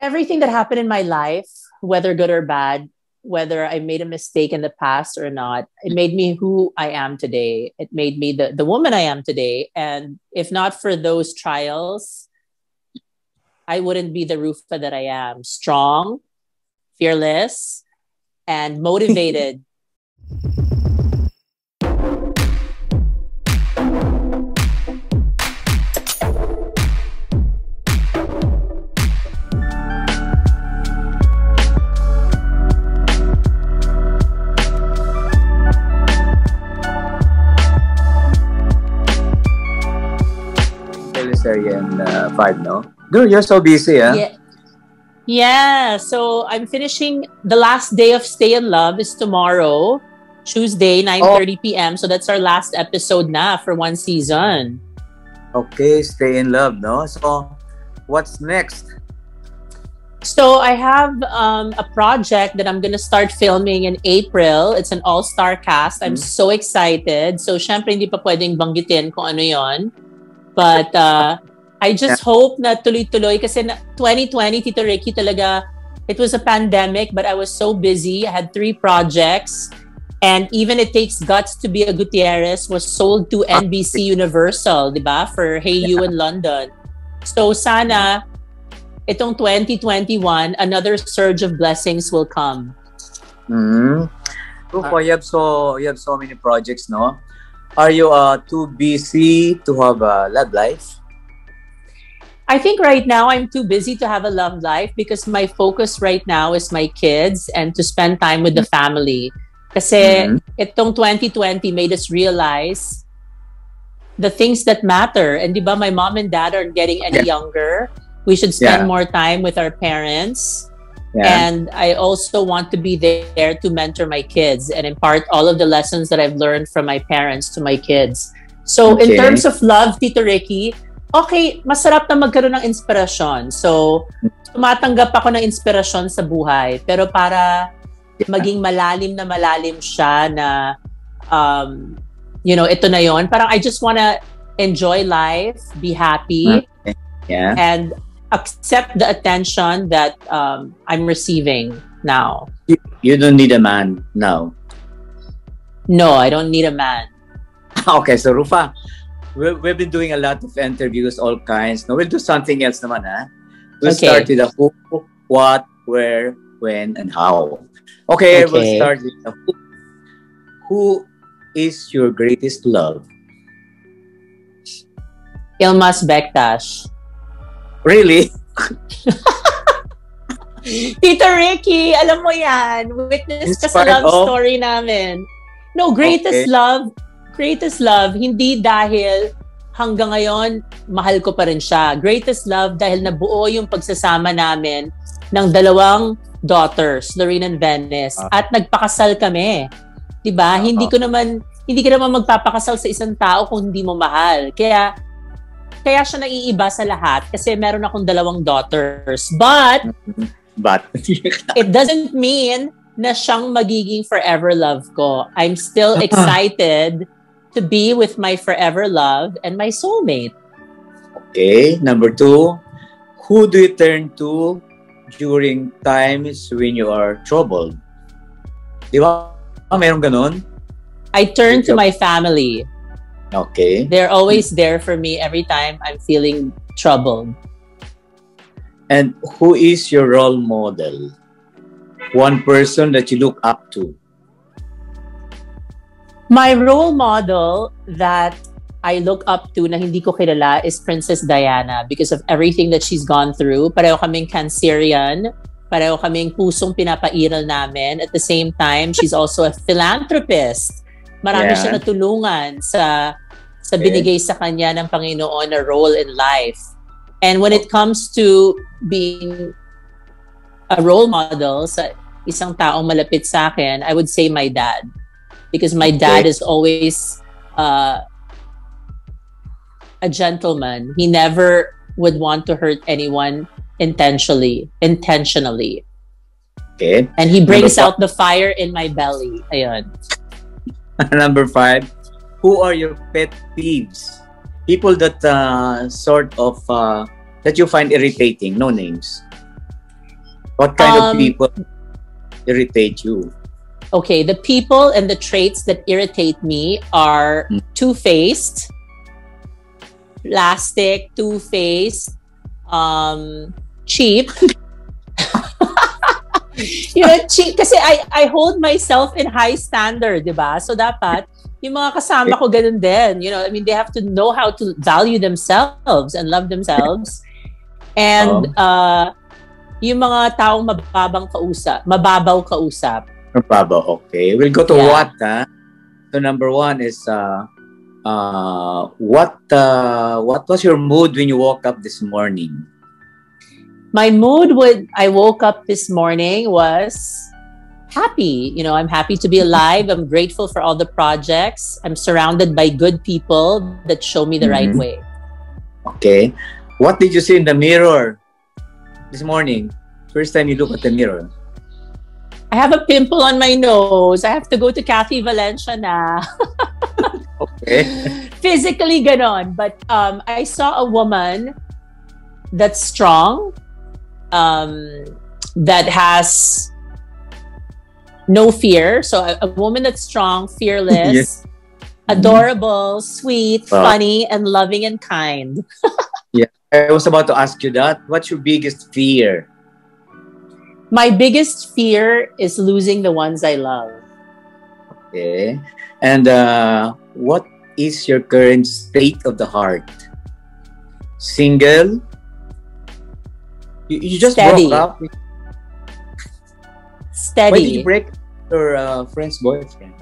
Everything that happened in my life, whether good or bad, whether I made a mistake in the past or not, it made me who I am today. It made me the woman I am today. And if not for those trials, I wouldn't be the Ruffa that I am. Strong, fearless, and motivated. And 5, no? Girl, you're so busy, huh? Yeah. So I'm finishing the last day of Stay in Love is tomorrow, Tuesday, 9:30 p.m. So that's our last episode na for one season. Okay, Stay in Love, no? So what's next? So I have a project that I'm gonna start filming in April. It's an all-star cast. I'm so excited. So syempre hindi pa pwedeng banggitin kung ano yon. But I just hope na tuloy-tuloy kasi 2020, Tito Ricky, talaga, it was a pandemic, but I was so busy. I had 3 projects. And even It Takes Guts to Be a Gutierrez was sold to NBC Universal, di ba? For Hey You in London. So sana, itong 2021, another surge of blessings will come. Ruffa, you have so many projects, no? Are you too busy to have a love life? I think right now I'm too busy to have a love life because my focus right now is my kids and to spend time with the family. Kasi itong 2020 made us realize the things that matter. And di ba, my mom and dad aren't getting any younger. We should spend more time with our parents. And I also want to be there to mentor my kids and impart all of the lessons that I've learned from my parents to my kids. So in terms of love, Tito Ricky, okay, masarap na magkaroon ng inspirasyon. So tumatanggap ako ng inspirasyon sa buhay. Pero para maging malalim siya na, ito na yon. Parang I just wanna enjoy life, be happy, and accept the attention that I'm receiving now. You don't need a man now. No, I don't need a man. Okay, so Ruffa, we've been doing a lot of interviews, all kinds. No, we'll do something else naman, ha? We'll start with the who, what, where, when, and how. Okay, we'll start with the who. Who is your greatest love? Yilmaz Bektas. Really? Tito Ricky, alam mo yan. Witness ka sa love story namin. No, greatest love, hindi dahil hanggang ngayon, mahal ko pa rin siya. Greatest love dahil nabuo yung pagsasama namin ng 2 daughters, Lorraine and Venice, at nagpakasal kami. Diba? Hindi ka naman magpapakasal sa isang tao kung hindi mo mahal. Kaya siya naiiba sa lahat kasi meron akong 2 daughters. But it doesn't mean na siyang magiging forever love ko. I'm still excited to be with my forever love and my soulmate. Okay, number 2, who do you turn to during times when you are troubled? Di ba? Meron ganun? I turn to my family. Okay. They're always there for me every time I'm feeling troubled. And who is your role model? One person that you look up to? My role model that I look up to na hindi ko kilala is Princess Diana because of everything that she's gone through. Pareho kaming Cancerian. Pareho kaming pusong pinapairal namin. At the same time, she's also a philanthropist. Marami siya natulungan sa binigay sa kanya ng Panginoon na role in life. And when it comes to being a role model sa isang taong malapit sa akin, I would say my dad. Because my dad is always a gentleman. He never would want to hurt anyone intentionally. Okay. And he brings out the fire in my belly. Ayun. Number 5, who are your pet peeves? People that that you find irritating, no names. What kind of people irritate you? Okay, the people and the traits that irritate me are two-faced, plastic, two-faced, cheap. Cheap kasi I hold myself in high standard, di ba? So dapat yung mga kasama ko ganun din. They have to know how to value themselves and love themselves. And yung mga taong mababaw kausap. Mababaw, okay. We'll go to what, ha? So number one is what was your mood when you woke up this morning? My mood when I woke up this morning was happy. I'm happy to be alive. I'm grateful for all the projects. I'm surrounded by good people that show me the right way. Okay. What did you see in the mirror this morning? First time you look at the mirror. I have a pimple on my nose. I have to go to Kathy Valencia na. Okay. Physically ganon. But I saw a woman that's strong, that has no fear. So a woman that's strong, fearless, adorable, sweet, funny, and loving and kind. Yeah, I was about to ask you that. What's your biggest fear? My biggest fear is losing the ones I love. Okay. And what is your current state of the heart? Single? You just Steady. broke up? Steady. Why did you break up with your friend's boyfriend?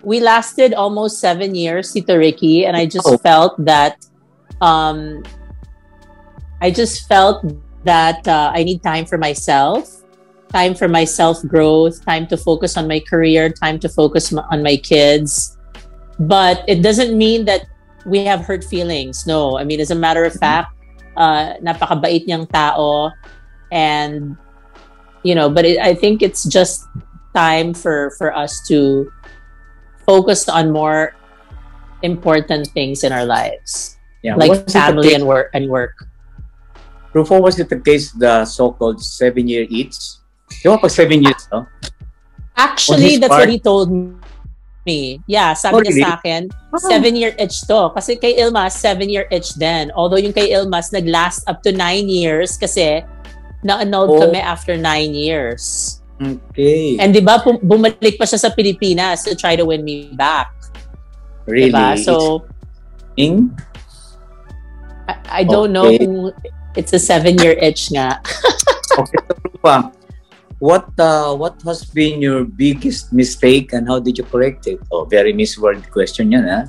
We lasted almost 7 years, Tito Ricky, and I just felt that I need time for myself, time for my self-growth, time to focus on my career, time to focus on my kids. But it doesn't mean that we have hurt feelings. No. I mean, as a matter of fact, napakabait niyang tao. And, but I think it's just time for us to focus on more important things in our lives. Yeah, like family and work. Ruffa, was it the case, the so-called 7-year itch? Di ba pag 7 years, no? Actually, that's what he told me. Yeah, sabi niya sa akin, 7-year itch to. Kasi kay Yilmaz, 7-year itch din. Although yung kay Yilmaz, nag-last up to 9 years kasi na-annulled kami after 9 years. Okay. And di ba, bumalik pa siya sa Pilipinas to try to win me back. Really? Diba? So, I don't know kung it's a 7-year itch nga. Okay, so Ruffa, what has been your biggest mistake and how did you correct it? Oh, very misworded question yan, ha?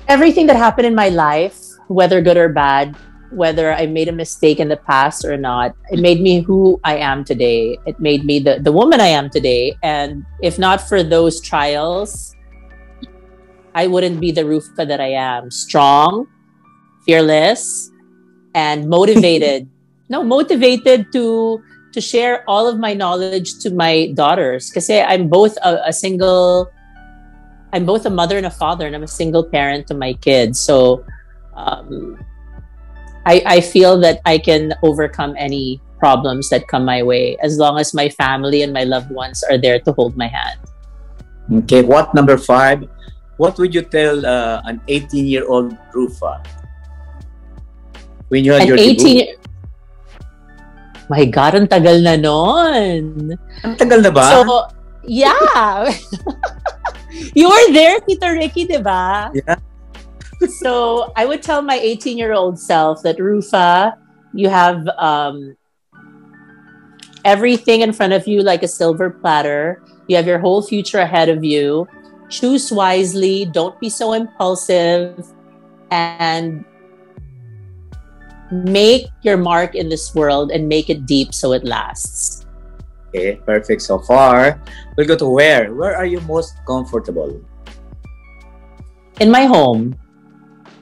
Everything that happened in my life, whether good or bad, whether I made a mistake in the past or not, it made me who I am today. It made me the woman I am today. And if not for those trials, I wouldn't be the Ruffa that I am. Strong, fearless, and motivated. Motivated to share all of my knowledge to my daughters. Kasi I'm both a mother and a father, and I'm a single parent to my kids. So I feel that I can overcome any problems that come my way as long as my family and my loved ones are there to hold my hand. Okay, number 5? What would you tell an 18-year-old Ruffa when you had your debut? My God, ang tagal na nun. Ang tagal na ba? So, yeah. You were there, Tito Ricky, di ba? Yeah. So, I would tell my 18-year-old self that, Ruffa, you have everything in front of you like a silver platter. You have your whole future ahead of you. Choose wisely. Don't be so impulsive. And make your mark in this world and make it deep so it lasts. Okay, perfect so far. We'll go to where? Where are you most comfortable? In my home.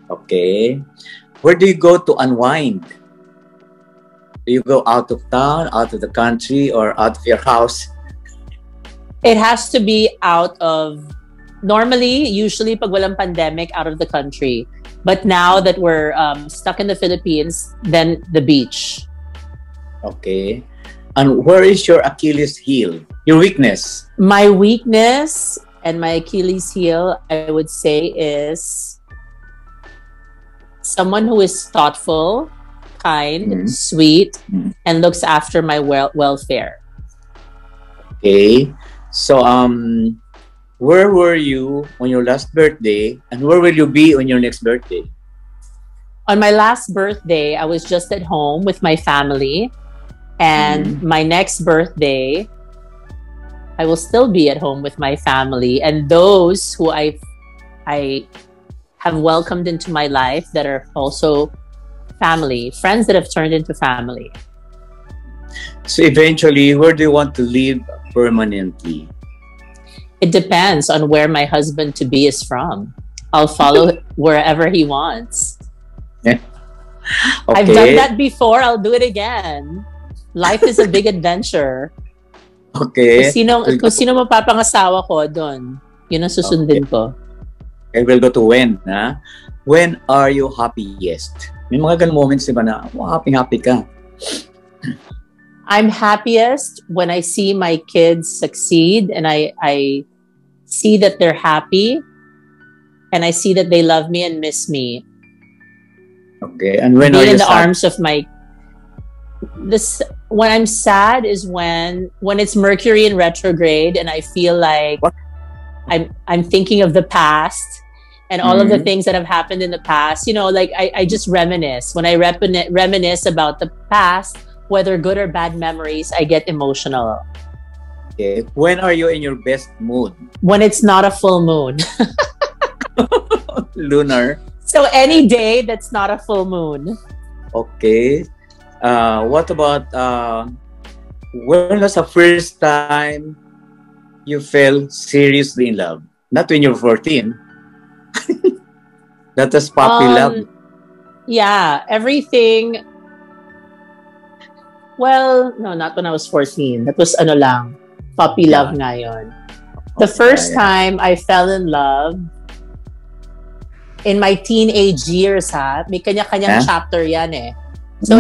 Okay. Where do you go to unwind? Do you go out of town, out of the country, or out of your house? It has to be out of normally, usually pag walang pandemic, out of the country. But now that we're stuck in the Philippines, then the beach. Okay. And where is your Achilles heel? Your weakness? My weakness and my Achilles heel, I would say, is someone who is thoughtful, kind, sweet, and looks after my welfare. Okay. So, where were you on your last birthday, and where will you be on your next birthday? On my last birthday, I was just at home with my family. And my next birthday, I will still be at home with my family. And those who I have welcomed into my life that are also family, friends that have turned into family. So eventually, where do you want to live permanently? It depends on where my husband-to-be is from. I'll follow wherever he wants. Yeah. Okay. I've done that before. I'll do it again. Life is a big adventure. Okay. Kung sino mapapangasawa ko, doon. Yun ang susundin ko. Okay, we'll go to when. Ha? When are you happiest? May mga ganun moments diba na happy ka? I'm happiest when I see my kids succeed and I see that they're happy and I see that they love me and miss me. Okay. And when Being are you in the sad? arms of when I'm sad is when it's Mercury in retrograde and I feel like I'm thinking of the past and all of the things that have happened in the past. You know, like I just reminisce. When I reminisce about the past, whether good or bad memories, I get emotional. Okay. When are you in your best mood? When it's not a full moon. Lunar. So any day that's not a full moon. Okay. What about when was the first time you fell seriously in love? Not when you were 14. That was puppy love. Yeah, everything. Well, no, not when I was 14. That was puppy love nga yun. The first time I fell in love in my teenage years, may kanya-kanyang chapter yan eh. So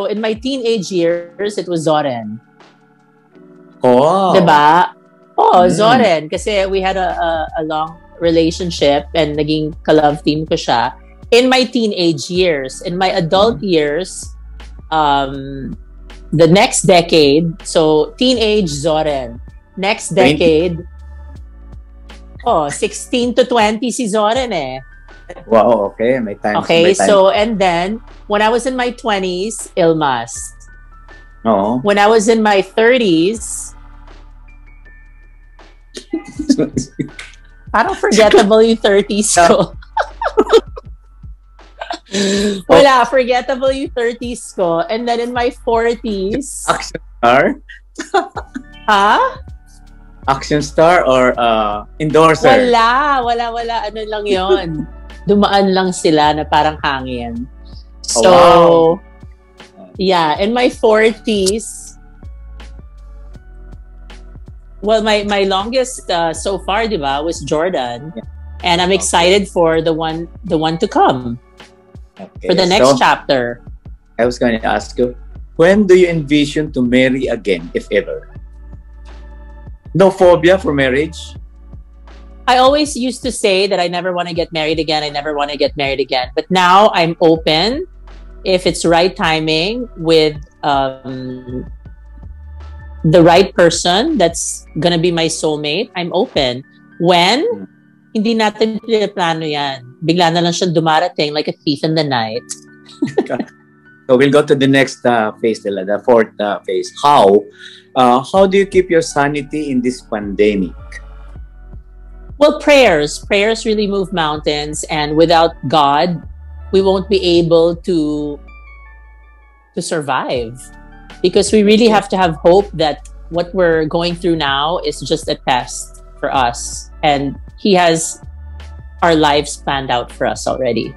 in my teenage years, it was Zoren. Oh. Diba? Zoren. Kasi we had a long relationship and naging ka-love team ko siya. In my teenage years, in my adult years, the next decade, so teenage Zoren. Next decade, 16 to 20 si Zoren eh. Wow, okay. May time. Okay, so and then when I was in my 20s, Yilmaz. Oh. When I was in my 30s, parang forgettable yung 30s ko. Wala, forgettable yung 30s ko. And then in my 40s... Action star? Action star or endorser? Wala. Ano lang yon. Dumaan lang sila na parang hangin. So, yeah, in my 40s, well, my longest so far, diba, was Jordan. Yeah. And I'm excited for the one to come. Okay, for the next chapter. I was going to ask you, when do you envision to marry again, if ever? No phobia for marriage? I always used to say that I never want to get married again. But now I'm open. If it's right timing with the right person that's gonna be my soulmate, I'm open. When? Hindi natin plano yan. Bigla na lang siya dumarating like a thief in the night. So we'll go to the next phase, the fourth phase. How do you keep your sanity in this pandemic? Well, prayers really move mountains, and without God, we won't be able to survive, because we really have to have hope that what we're going through now is just a test for us, and He has our lives planned out for us already.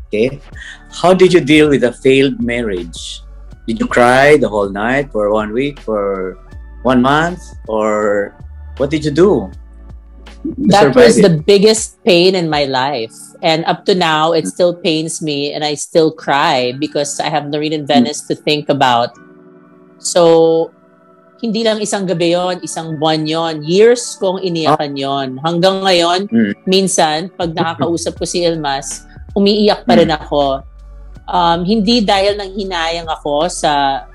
Okay. How did you deal with a failed marriage? Did you cry the whole night for 1 week, for 1 month, or What did you do? That was the biggest pain in my life. And up to now, it still pains me and I still cry because I have Noreen and Venice to think about. So, hindi lang isang gabi yon, isang buwan yon, years kong iniyakan yon. Hanggang ngayon, minsan, pag nakakausap ko si Yilmaz, umiiyak pa rin ako. Hindi dahil nang hinayang ako sa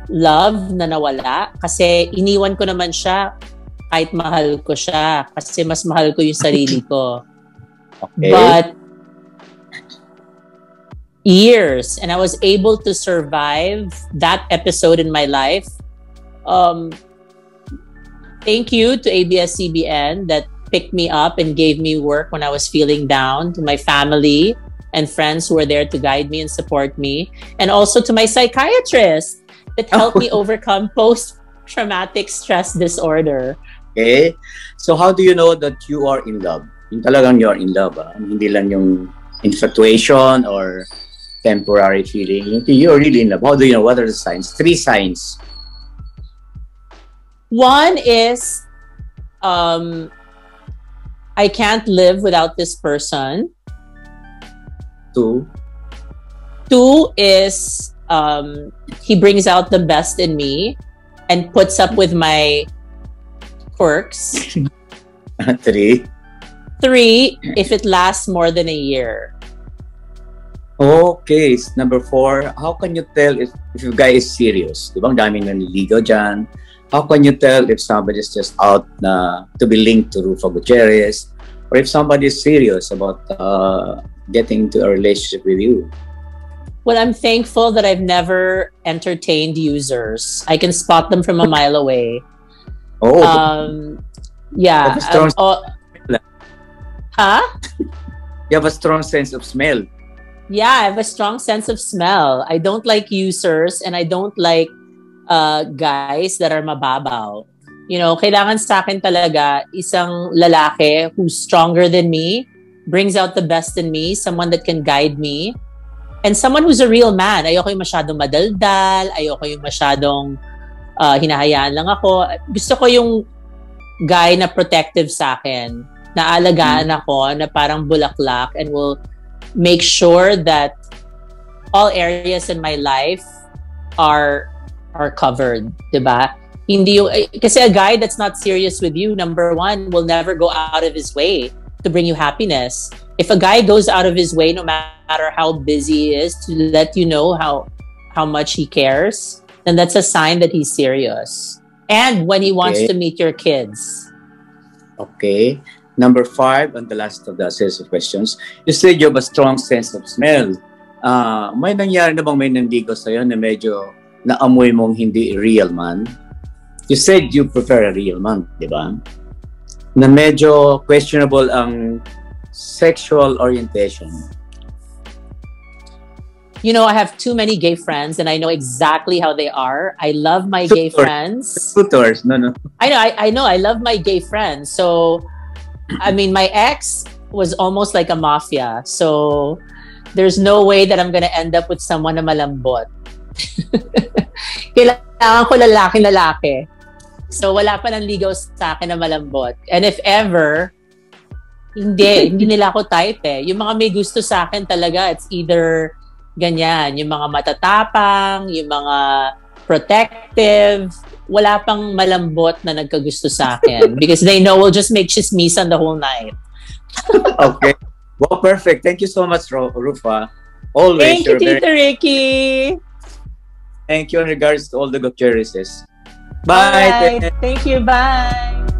love na nawala, kasi iniwan ko naman siya kahit mahal ko siya, kasi mas mahal ko yung sarili ko. Okay. But years, and I was able to survive that episode in my life. Thank you to ABS-CBN that picked me up and gave me work when I was feeling down, to my family and friends who were there to guide me and support me, and also to my psychiatrist that helped me overcome post-traumatic stress disorder. Okay. So how do you know that you are in love? Yung talagang you are in love, hindi lang yung infatuation or temporary feeling. You're really in love. How do you know? What are the signs? 3 signs. One is I can't live without this person. 2 is he brings out the best in me and puts up with my quirks. 3 if it lasts more than a year. Okay, number 4, how can you tell if your guy is serious? Di ba ang daming naniligaw dyan? How can you tell if somebody is just out to be linked to Ruffa Gutierrez, or if somebody is serious about getting into a relationship with you? Well, I'm thankful that I've never entertained users. I can spot them from a mile away. Oh, yeah. You have a strong sense of smell. Yeah, I have a strong sense of smell. I don't like users, and I don't like guys that are mababaw. You know, kailangan sa akin talaga isang lalaki who's stronger than me, brings out the best in me, someone that can guide me, and someone who's a real man. Ayoko yung masyadong madaldal, ayoko yung masyadong hinahayaan lang ako. Gusto ko yung guy na protective sa akin, na alagaan ako, na parang bulaklak, and will make sure that all areas in my life are covered, diba? Hindi yung, kasi a guy that's not serious with you, number 1, will never go out of his way to bring you happiness. If a guy goes out of his way, no matter how busy he is, to let you know how much he cares, then that's a sign that he's serious. And when he wants to meet your kids. Okay. Number 5, and the last of the series of questions, you said you have a strong sense of smell. May nangyari na bang may nandigo sa'yo na medyo naamoy mong hindi real man? You said you prefer a real man, di ba? Na medyo questionable ang sexual orientation. You know, I have too many gay friends and I know exactly how they are. I love my gay friends. Tutors, no. I know. I love my gay friends. So, I mean, my ex was almost like a mafia. So, there's no way that I'm gonna end up with someone na malambot. Kailangan ko lalaki. So, wala pa nang ligaw sa akin na malambot. And if ever, hindi nila ako type eh. Yung mga may gusto sa akin talaga, it's either ganyan, yung mga matatapang, yung mga protective, wala pang malambot na nagkagusto sa akin because they know we'll just make chismisan the whole night. Okay. Well, perfect. Thank you so much, Ruffa. Always. Thank you, Tita Ricky. Thank you in regards to all the Gutierrezes. Bye. Thank you. Bye.